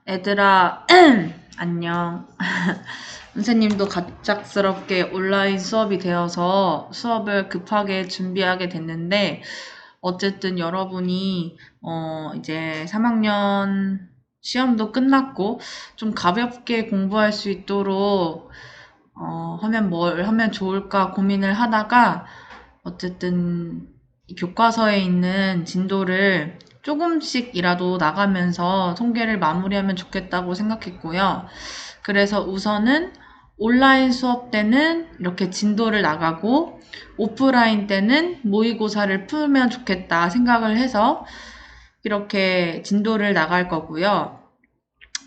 애들아, 안녕. 선생님도 갑작스럽게 온라인 수업이 되어서 수업을 급하게 준비하게 됐는데, 어쨌든 여러분이, 이제 3학년 시험도 끝났고, 좀 가볍게 공부할 수 있도록, 하면 뭘 하면 좋을까 고민을 하다가, 어쨌든 이 교과서에 있는 진도를 조금씩이라도 나가면서 통계를 마무리하면 좋겠다고 생각했고요. 그래서 우선은 온라인 수업 때는 이렇게 진도를 나가고 오프라인 때는 모의고사를 풀면 좋겠다 생각을 해서 이렇게 진도를 나갈 거고요.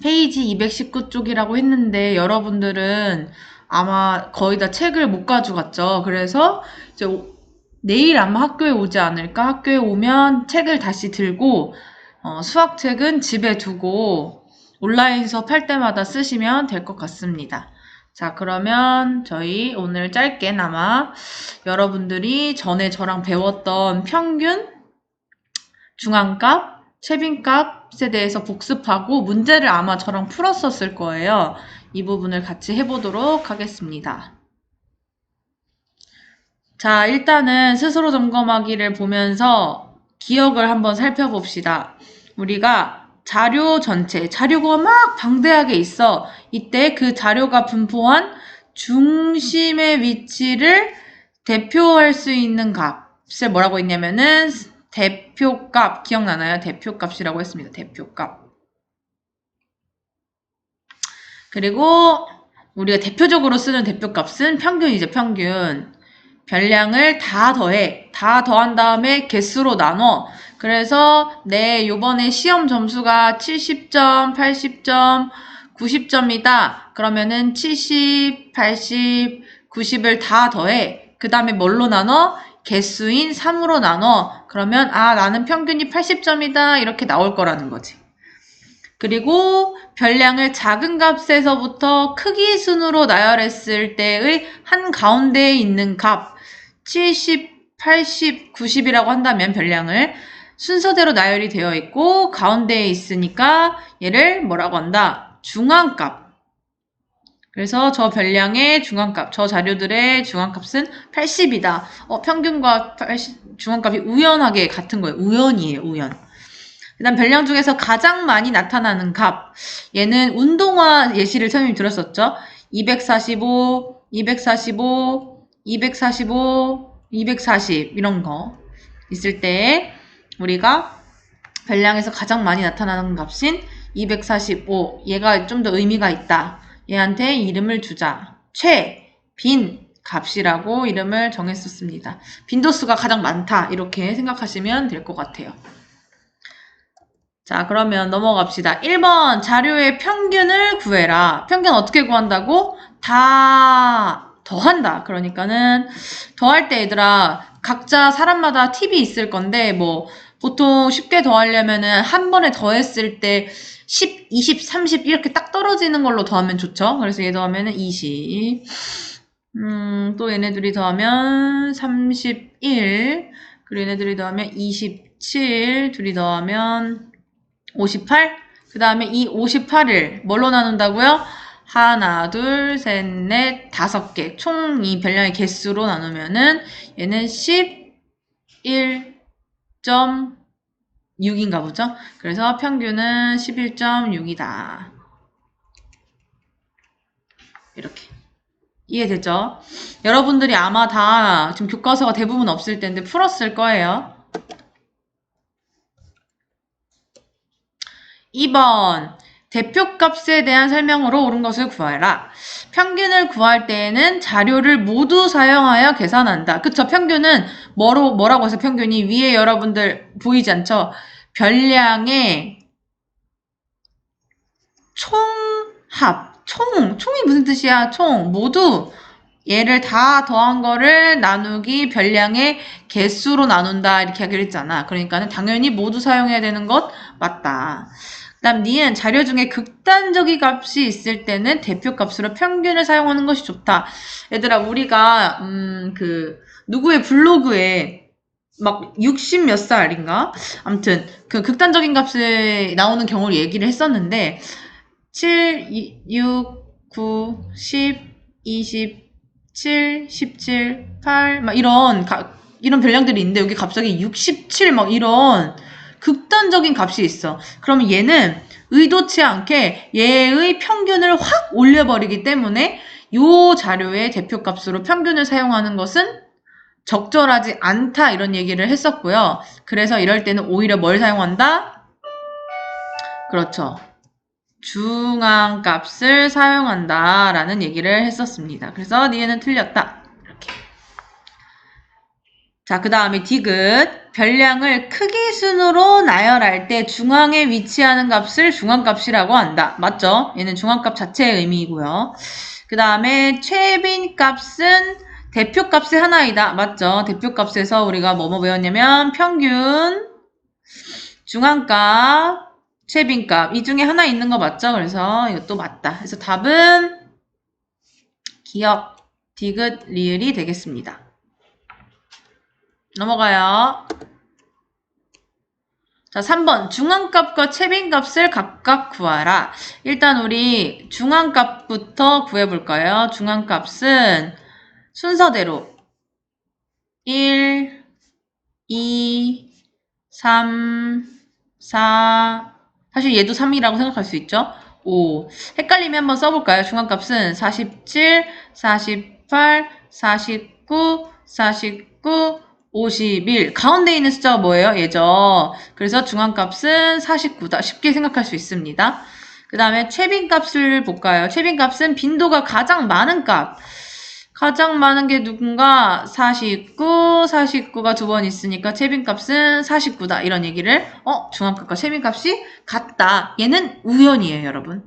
페이지 219쪽이라고 했는데 여러분들은 아마 거의 다 책을 못 가져갔죠. 그래서 이제 내일 아마 학교에 오지 않을까? 학교에 오면 책을 다시 들고 수학책은 집에 두고 온라인 수업 할 때마다 쓰시면 될 것 같습니다. 자, 그러면 저희 오늘 짧게나마 여러분들이 전에 저랑 배웠던 평균, 중앙값, 최빈값에 대해서 복습하고 문제를 아마 저랑 풀었었을 거예요. 이 부분을 같이 해보도록 하겠습니다. 자, 일단은 스스로 점검하기를 보면서 기억을 한번 살펴봅시다. 우리가 자료 전체, 자료가 막 방대하게 있어. 이때 그 자료가 분포한 중심의 위치를 대표할 수 있는 값을 뭐라고 했냐면은 대표값, 기억나나요? 대표값이라고 했습니다. 대표값. 그리고 우리가 대표적으로 쓰는 대표값은 평균이죠, 평균. 별량을 다 더해. 다 더한 다음에 개수로 나눠. 그래서 내 요번에 시험 점수가 70점, 80점, 90점이다. 그러면은 70, 80, 90을 다 더해. 그 다음에 뭘로 나눠? 개수인 3으로 나눠. 그러면 나는 평균이 80점이다. 이렇게 나올 거라는 거지. 그리고 별량을 작은 값에서부터 크기 순으로 나열했을 때의 한가운데에 있는 값 70, 80, 90이라고 한다면 별량을 순서대로 나열이 되어 있고 가운데에 있으니까 얘를 뭐라고 한다? 중앙값. 그래서 저 별량의 중앙값, 저 자료들의 중앙값은 80이다. 평균과 80, 중앙값이 우연하게 같은 거예요. 우연이에요, 우연. 그 다음 별량 중에서 가장 많이 나타나는 값. 얘는 운동화 예시를 선생님이 들었었죠? 245, 245, 245, 240 이런 거 있을 때 우리가 별량에서 가장 많이 나타나는 값인 245. 얘가 좀 더 의미가 있다. 얘한테 이름을 주자. 빈 값이라고 이름을 정했었습니다. 빈도수가 가장 많다. 이렇게 생각하시면 될 것 같아요. 자, 그러면 넘어갑시다. 1번 자료의 평균을 구해라. 평균 어떻게 구한다고? 다 더한다. 그러니까는 더할 때 얘들아 각자 사람마다 팁이 있을 건데 뭐 보통 쉽게 더하려면은 한 번에 더했을 때 10, 20, 30 이렇게 딱 떨어지는 걸로 더하면 좋죠. 그래서 얘 더하면은 20. 또 얘네들이 더하면 31. 그리고 얘네들이 더하면 27. 둘이 더하면 58? 그 다음에 이 58을 뭘로 나눈다고요? 하나, 둘, 셋, 넷, 5개. 총 이 별량의 개수로 나누면은 얘는 11.6인가 보죠? 그래서 평균은 11.6이다. 이렇게. 이해되죠? 여러분들이 아마 다 지금 교과서가 대부분 없을 텐데 풀었을 거예요. 2번 대표값에 대한 설명으로 옳은 것을 구하라. 평균을 구할 때에는 자료를 모두 사용하여 계산한다. 그쵸? 평균은 뭐라고 해서 평균이 위에 여러분들 보이지 않죠? 별량의 총합. 총이 무슨 뜻이야? 모두 얘를 다 더한 거를 나누기 별량의 개수로 나눈다 이렇게 하기로 했잖아. 그러니까는 당연히 모두 사용해야 되는 것 맞다. 그다음 니은 자료 중에 극단적인 값이 있을 때는 대표값으로 평균을 사용하는 것이 좋다. 얘들아 우리가 누구의 블로그에 막 60 몇 살인가? 아무튼 그 극단적인 값에 나오는 경우를 얘기를 했었는데 7, 6, 9, 10, 20, 7, 17, 8, 막 이런 별량들이 있는데 여기 갑자기 67 막 이런 극단적인 값이 있어. 그러면 얘는 의도치 않게 얘의 평균을 확 올려버리기 때문에 요 자료의 대표값으로 평균을 사용하는 것은 적절하지 않다 이런 얘기를 했었고요. 그래서 이럴 때는 오히려 뭘 사용한다? 그렇죠. 중앙값을 사용한다 라는 얘기를 했었습니다. 그래서 니에는 틀렸다. 이렇게. 자, 그 다음에 디귿. 별량을 크기 순으로 나열할 때 중앙에 위치하는 값을 중앙값이라고 한다. 맞죠? 얘는 중앙값 자체의 의미이고요. 그 다음에 최빈값은 대표값의 하나이다. 맞죠? 대표값에서 우리가 뭐뭐 배웠냐면 평균, 중앙값, 최빈값 이 중에 하나 있는 거 맞죠? 그래서 이것도 맞다. 그래서 답은 기억, 디귿, 리을이 되겠습니다. 넘어가요. 자, 3번 중앙값과 최빈값을 각각 구하라. 일단 우리 중앙값부터 구해볼까요? 중앙값은 순서대로 1, 2, 3, 4 사실 얘도 3이라고 생각할 수 있죠? 5 헷갈리면 한번 써볼까요? 중앙값은 47, 48, 49, 49, 51 가운데 있는 숫자가 뭐예요? 얘죠. 그래서 중앙값은 49다. 쉽게 생각할 수 있습니다. 그 다음에 최빈값을 볼까요? 최빈값은 빈도가 가장 많은 값. 가장 많은 게 누군가 49, 49가 두 번 있으니까 최빈값은 49다. 이런 얘기를 중앙값과 최빈값이 같다. 얘는 우연이에요, 여러분.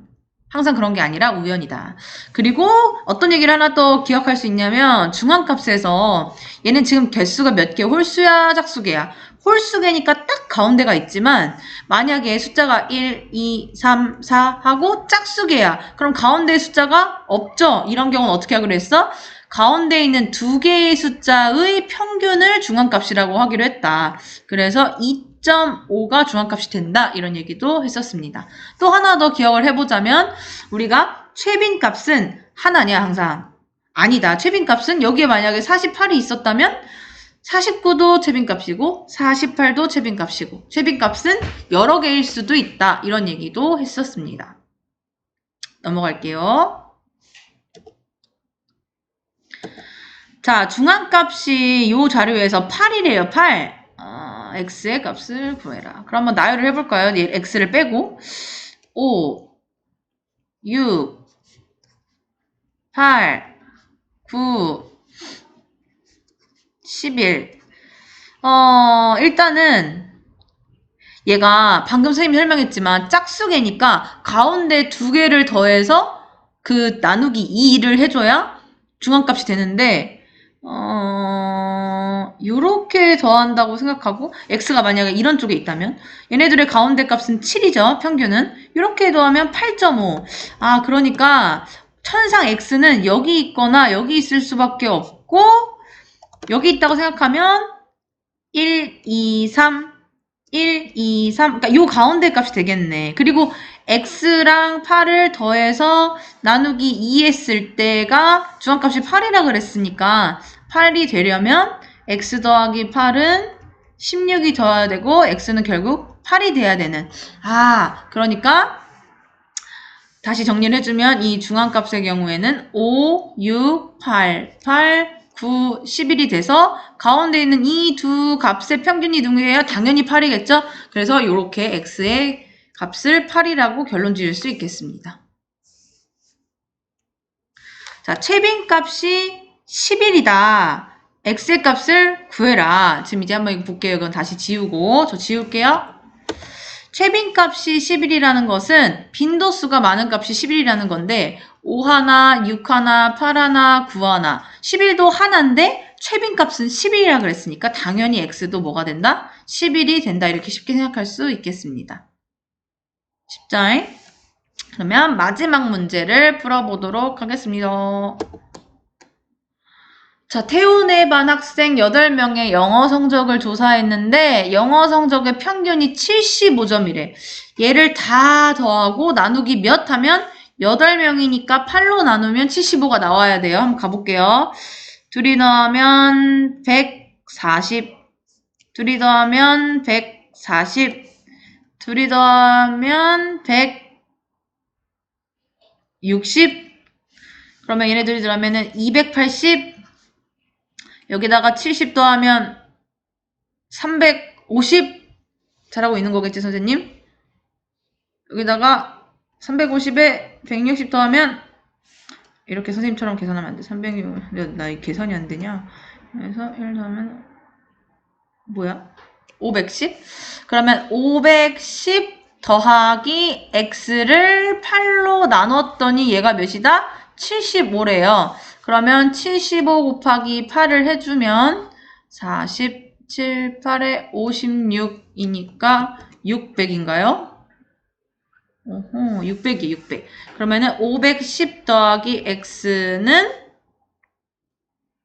항상 그런 게 아니라 우연이다. 그리고 어떤 얘기를 하나 또 기억할 수 있냐면 중앙값에서 얘는 지금 개수가 몇 개? 홀수야, 짝수개야? 홀수개니까 딱 가운데가 있지만 만약에 숫자가 1, 2, 3, 4 하고 짝수개야. 그럼 가운데 숫자가 없죠? 이런 경우는 어떻게 하기로 했어? 가운데 있는 두 개의 숫자의 평균을 중앙값이라고 하기로 했다. 그래서 2.5가 중앙값이 된다. 이런 얘기도 했었습니다. 또 하나 더 기억을 해보자면 우리가 최빈값은 하나냐 항상? 아니다. 최빈값은 여기에 만약에 48이 있었다면 49도 최빈값이고 48도 최빈값이고 최빈값은 여러 개일 수도 있다. 이런 얘기도 했었습니다. 넘어갈게요. 자, 중앙값이 이 자료에서 8이래요. 8. x의 값을 구해라. 그럼 한번 나열을 해볼까요? x를 빼고 5, 6, 8, 9, 11. 일단은 얘가 방금 선생님이 설명했지만 짝수개니까 가운데 두 개를 더해서 그 나누기 2를 해줘야 중앙값이 되는데 요렇게 더한다고 생각하고 x가 만약에 이런 쪽에 있다면 얘네들의 가운데 값은 7이죠. 평균은. 이렇게 더하면 8.5. 그러니까 천상 x는 여기 있거나 여기 있을 수밖에 없고 여기 있다고 생각하면 1, 2, 3 1, 2, 3 그러니까 요 가운데 값이 되겠네. 그리고 x랑 8을 더해서 나누기 2 했을 때가 중앙값이 8이라 그랬으니까 8이 되려면 x 더하기 8은 16이 더해야 되고 x는 결국 8이 돼야 되는. 그러니까 다시 정리를 해주면 이 중앙값의 경우에는 5, 6, 8, 8, 9, 11이 돼서 가운데 있는 이 두 값의 평균이 누구예요? 당연히 8이겠죠? 그래서 이렇게 x의 값을 8이라고 결론 지을 수 있겠습니다. 자, 최빈값이 11이다. x의 값을 구해라. 지금 이제 한번 이거 볼게요. 이건 다시 지우고 저 지울게요. 최빈값이 11이라는 것은 빈도수가 많은 값이 11이라는 건데 5 하나, 6 하나, 8 하나, 9 하나 11도 하나인데 최빈값은 11이라 그랬으니까 당연히 x도 뭐가 된다? 11이 된다. 이렇게 쉽게 생각할 수 있겠습니다. 쉽죠? 그러면 마지막 문제를 풀어보도록 하겠습니다. 자, 태훈의 반 학생 8명의 영어 성적을 조사했는데 영어 성적의 평균이 75점이래. 얘를 다 더하고 나누기 몇 하면 8명이니까 8로 나누면 75가 나와야 돼요. 한번 가볼게요. 둘이 더하면 140, 둘이 더하면 140, 둘이 더하면 160, 그러면 얘네들이 더하면 280, 여기다가 70 더하면 350, 잘하고 있는 거겠지, 선생님? 여기다가 350에 160 더하면 이렇게 선생님처럼 계산하면 안 돼. 300, 나 이 계산이 안 되냐? 그래서 1 더하면 뭐야? 510? 그러면 510 더하기 x를 8로 나눴더니 얘가 몇이다? 75래요. 그러면 75 곱하기 8을 해주면 47, 8에 56이니까 600인가요? 600이 600. 그러면은 510 더하기 x는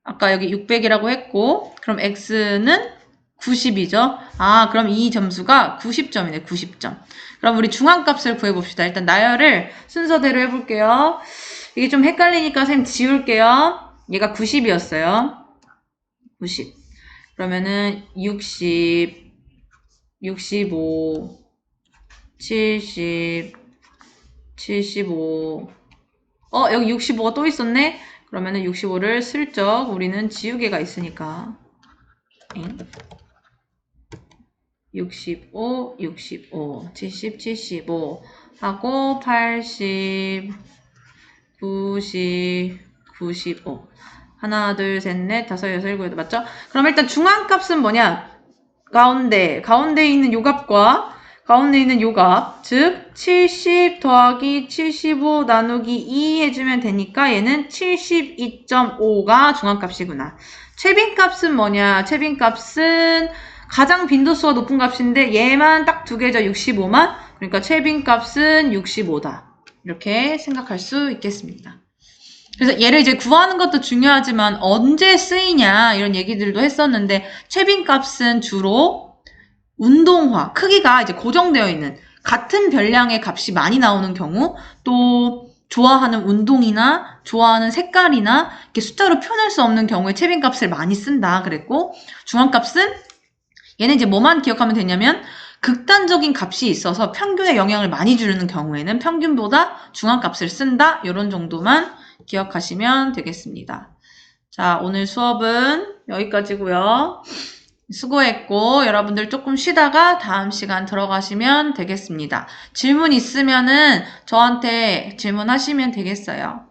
아까 여기 600이라고 했고, 그럼 x는 90이죠. 아, 그럼 이 점수가 90점이네, 90점. 그럼 우리 중앙값을 구해봅시다. 일단 나열을 순서대로 해볼게요. 이게 좀 헷갈리니까 선생님 지울게요. 얘가 90이었어요. 90. 그러면은 60, 65, 70, 75. 여기 65가 또 있었네? 그러면은 65를 슬쩍 우리는 지우개가 있으니까. 65, 65, 70, 75 하고 80, 90, 95. 하나, 둘, 셋, 넷, 다섯, 여섯, 일곱, 여덟. 맞죠? 그럼 일단 중앙값은 뭐냐? 가운데 있는 요 값과 가운데 있는 요 값, 즉 70 더하기 75 나누기 2 해주면 되니까 얘는 72.5가 중앙값이구나. 최빈값은 뭐냐? 최빈값은 가장 빈도수가 높은 값인데 얘만 딱 두 개죠. 65만. 그러니까 최빈값은 65다. 이렇게 생각할 수 있겠습니다. 그래서 얘를 이제 구하는 것도 중요하지만 언제 쓰이냐 이런 얘기들도 했었는데 최빈값은 주로 운동화, 크기가 이제 고정되어 있는 같은 별량의 값이 많이 나오는 경우, 또 좋아하는 운동이나 좋아하는 색깔이나 이렇게 숫자로 표현할 수 없는 경우에 최빈값을 많이 쓴다 그랬고, 중앙값은 얘는 이제 뭐만 기억하면 되냐면 극단적인 값이 있어서 평균에 영향을 많이 주는 경우에는 평균보다 중앙값을 쓴다, 이런 정도만 기억하시면 되겠습니다. 자, 오늘 수업은 여기까지고요. 수고했고 여러분들 조금 쉬다가 다음 시간 들어가시면 되겠습니다. 질문 있으면은 저한테 질문하시면 되겠어요.